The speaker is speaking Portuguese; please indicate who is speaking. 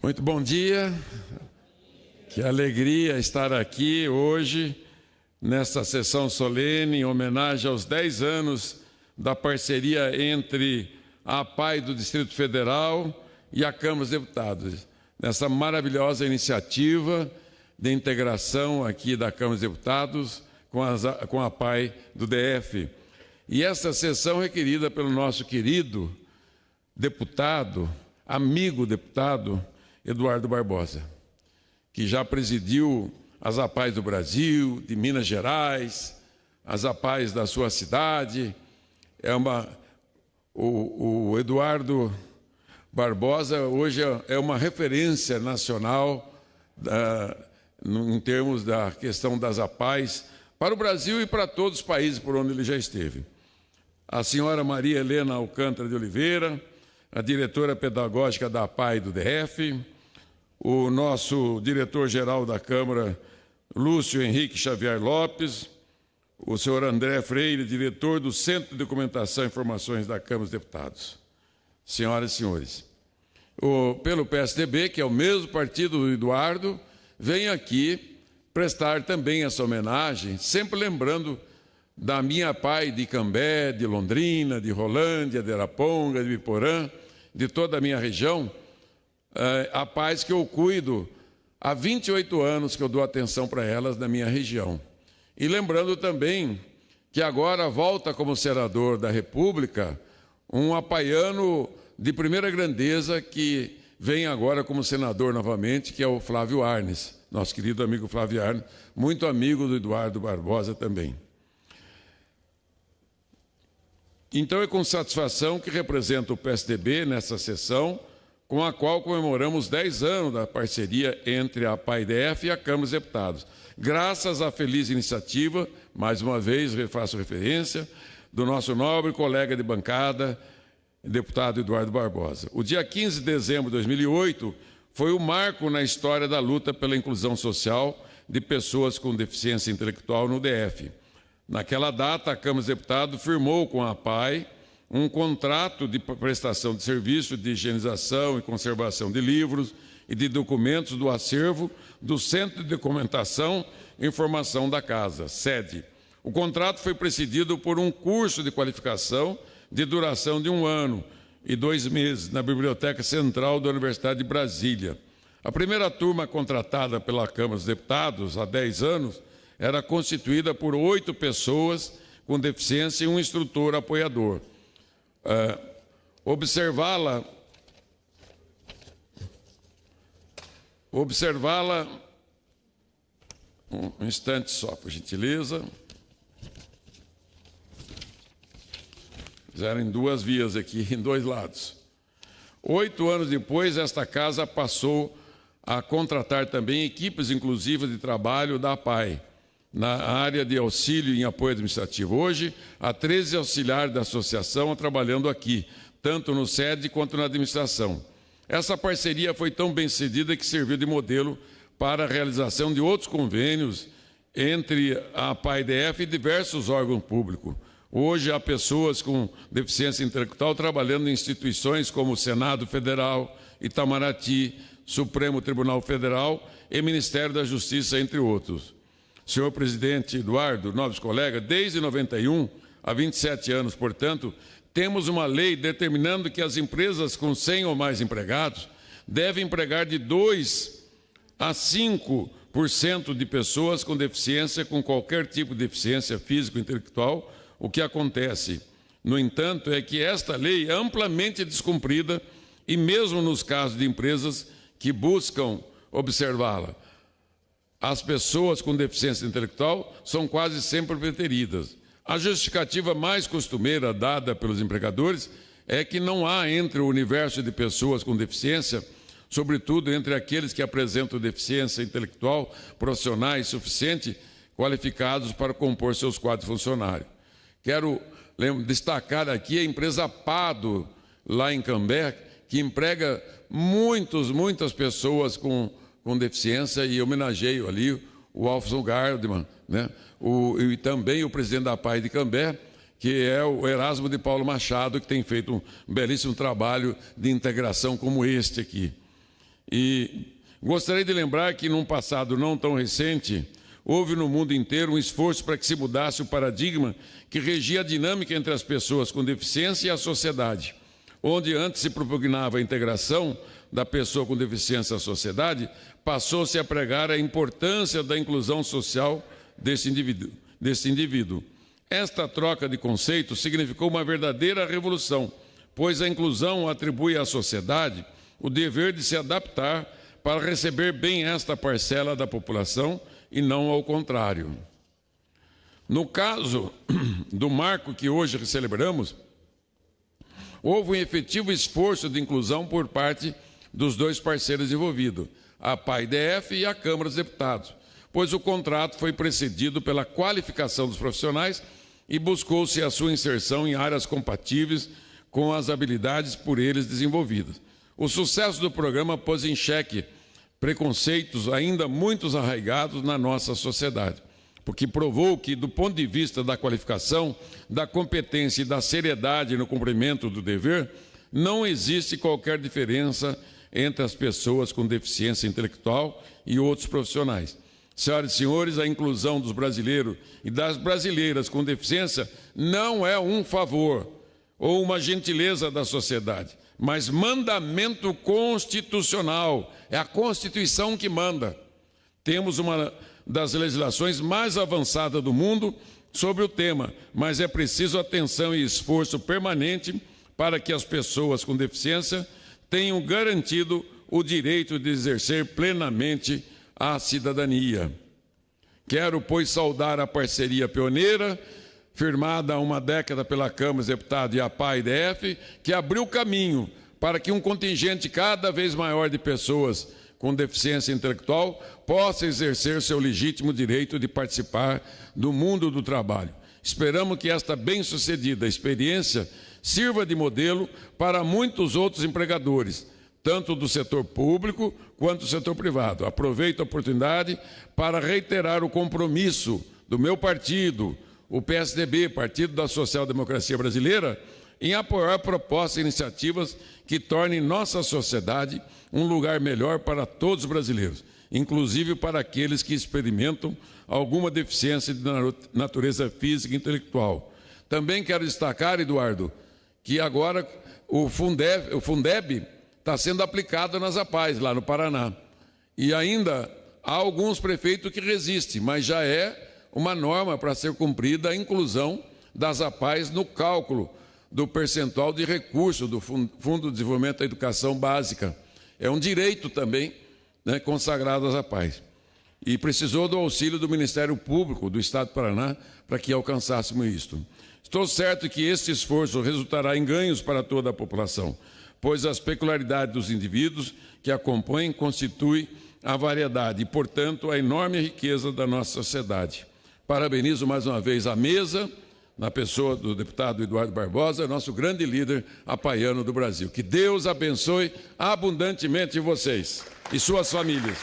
Speaker 1: Muito bom dia, que alegria estar aqui hoje, nesta sessão solene, em homenagem aos 10 anos da parceria entre a APAI do Distrito Federal e a Câmara dos Deputados, nessa maravilhosa iniciativa de integração aqui da Câmara dos Deputados com a APAI do DF. E essa sessão é requerida pelo nosso querido deputado, amigo deputado, Eduardo Barbosa, que já presidiu as APAIs do Brasil, de Minas Gerais, as APAIs da sua cidade. O Eduardo Barbosa hoje é uma referência nacional em termos da questão das APAIs para o Brasil e para todos os países por onde ele já esteve. A senhora Maria Helena Alcântara de Oliveira, a diretora pedagógica da APAI do DF, o nosso diretor-geral da Câmara, Lúcio Henrique Xavier Lopes, o senhor André Freire, diretor do Centro de Documentação e Informações da Câmara dos Deputados. Senhoras e senhores, pelo PSDB, que é o mesmo partido do Eduardo, vem aqui prestar também essa homenagem, sempre lembrando da minha APAI de Cambé, de Londrina, de Rolândia, de Araponga, de Biporã, de toda a minha região, APAIs que eu cuido há 28 anos que eu dou atenção para elas na minha região. E lembrando também que agora volta como senador da República um apaiano de primeira grandeza que vem agora como senador novamente, que é o Flávio Arnes, nosso querido amigo Flávio Arnes, muito amigo do Eduardo Barbosa também. Então é com satisfação que represento o PSDB nessa sessão, com a qual comemoramos 10 anos da parceria entre a APAI-DF e a Câmara dos Deputados. Graças à feliz iniciativa, mais uma vez faço referência, do nosso nobre colega de bancada, deputado Eduardo Barbosa. O dia 15 de dezembro de 2008 foi o marco na história da luta pela inclusão social de pessoas com deficiência intelectual no DF. Naquela data, a Câmara dos Deputados firmou com a APAI um contrato de prestação de serviço de higienização e conservação de livros e de documentos do acervo do Centro de Documentação e Informação da Casa, SEDE. O contrato foi precedido por um curso de qualificação de duração de 1 ano e 2 meses na Biblioteca Central da Universidade de Brasília. A primeira turma contratada pela Câmara dos Deputados, há 10 anos, era constituída por 8 pessoas com deficiência e um instrutor apoiador. Observá-la um instante só, por gentileza. Fizeram em 2 vias aqui, em 2 lados. 8 anos depois, esta casa passou a contratar também equipes inclusivas de trabalho da APAI, na área de auxílio em apoio administrativo. Hoje, há 13 auxiliares da associação trabalhando aqui, tanto no SEDE quanto na administração. Essa parceria foi tão bem-sucedida que serviu de modelo para a realização de outros convênios entre a APAI-DF e diversos órgãos públicos. Hoje, há pessoas com deficiência intelectual trabalhando em instituições como o Senado Federal, Itamaraty, Supremo Tribunal Federal e Ministério da Justiça, entre outros. Senhor presidente Eduardo, nobres colegas, desde 91, há 27 anos, portanto, temos uma lei determinando que as empresas com 100 ou mais empregados devem empregar de 2% a 5% de pessoas com deficiência, com qualquer tipo de deficiência física ou intelectual. O que acontece, no entanto, é que esta lei é amplamente descumprida e mesmo nos casos de empresas que buscam observá-la, as pessoas com deficiência intelectual são quase sempre preteridas. A justificativa mais costumeira dada pelos empregadores é que não há entre o universo de pessoas com deficiência, sobretudo entre aqueles que apresentam deficiência intelectual, profissionais suficientes qualificados para compor seus quadros funcionários. Quero destacar aqui a empresa Pado, lá em Cambé, que emprega muitas pessoas com deficiência, e homenageio ali o Alfson Gardman, né? E também o presidente da APAI de Cambé, que é o Erasmo de Paulo Machado, que tem feito um belíssimo trabalho de integração como este aqui. E gostaria de lembrar que, num passado não tão recente, houve no mundo inteiro um esforço para que se mudasse o paradigma que regia a dinâmica entre as pessoas com deficiência e a sociedade. Onde antes se propugnava a integração da pessoa com deficiência à sociedade, passou-se a pregar a importância da inclusão social desse indivíduo. Esta troca de conceitos significou uma verdadeira revolução, pois a inclusão atribui à sociedade o dever de se adaptar para receber bem esta parcela da população e não ao contrário. No caso do marco que hoje celebramos, houve um efetivo esforço de inclusão por parte dos dois parceiros envolvidos, a PAI-DF e a Câmara dos Deputados, pois o contrato foi precedido pela qualificação dos profissionais e buscou-se a sua inserção em áreas compatíveis com as habilidades por eles desenvolvidas. O sucesso do programa pôs em xeque preconceitos ainda muito arraigados na nossa sociedade, porque provou que, do ponto de vista da qualificação, da competência e da seriedade no cumprimento do dever, não existe qualquer diferença entre as pessoas com deficiência intelectual e outros profissionais. Senhoras e senhores, a inclusão dos brasileiros e das brasileiras com deficiência não é um favor ou uma gentileza da sociedade, mas mandamento constitucional. É a Constituição que manda. Temos uma das legislações mais avançadas do mundo sobre o tema, mas é preciso atenção e esforço permanente para que as pessoas com deficiência tenham garantido o direito de exercer plenamente a cidadania. Quero, pois, saudar a parceria pioneira, firmada há uma década pela Câmara dos Deputados e a PAI-DF, que abriu caminho para que um contingente cada vez maior de pessoas com deficiência intelectual possa exercer seu legítimo direito de participar do mundo do trabalho. Esperamos que esta bem-sucedida experiência sirva de modelo para muitos outros empregadores, tanto do setor público quanto do setor privado. Aproveito a oportunidade para reiterar o compromisso do meu partido, o PSDB, Partido da Social Democracia Brasileira, em apoiar propostas e iniciativas que tornem nossa sociedade um lugar melhor para todos os brasileiros, inclusive para aqueles que experimentam alguma deficiência de natureza física e intelectual. Também quero destacar, Eduardo, que agora o Fundeb está sendo aplicado nas APAES, lá no Paraná. E ainda há alguns prefeitos que resistem, mas já é uma norma para ser cumprida a inclusão das APAES no cálculo do percentual de recurso do Fundo de Desenvolvimento da Educação Básica. É um direito também, né, consagrado às APAES. E precisou do auxílio do Ministério Público do Estado do Paraná para que alcançássemos isto. Estou certo que este esforço resultará em ganhos para toda a população, pois as peculiaridades dos indivíduos que a compõem constituem a variedade e, portanto, a enorme riqueza da nossa sociedade. Parabenizo mais uma vez a mesa, na pessoa do deputado Eduardo Barbosa, nosso grande líder apaiano do Brasil. Que Deus abençoe abundantemente vocês e suas famílias.